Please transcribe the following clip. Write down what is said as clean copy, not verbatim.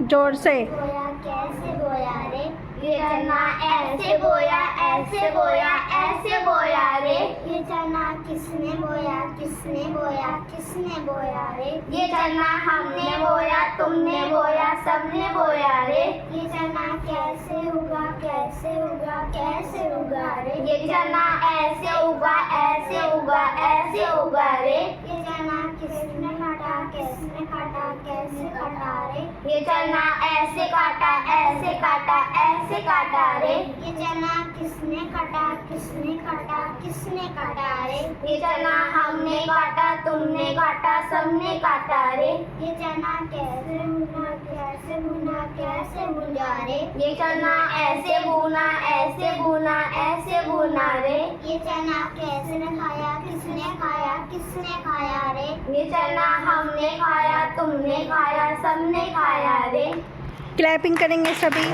जोर से। बोया कैसे बोया रे, ये चना ऐसे बोया ऐसे बोया ऐसे बोया रे। ये चना किसने बोया किसने बोया किसने बोया रे। ये चना हमने बोया तुमने बोया सबने बोया रे। ये चना कैसे उगा कैसे उगा कैसे उगा रे। ये चना ऐसे उगा ऐसे उगा ऐसे उगा रे। ये चना किसने काटा कैसे काटा रे। ये चना ऐसे काटा रे। ये चना किसने काटा किसने काटा रे। ये चना हमने काटा तुमने काटा सबने काटा रे। ये चना कैसे भुना कैसे भुना रे। ये चना ऐसे भुना ऐसे भुना रे। ये चना कैसे खाया किसने खाया रे। ये चना हमने खाया तुमने खाया सबने खाया रे। क्लैपिंग करेंगे सभी।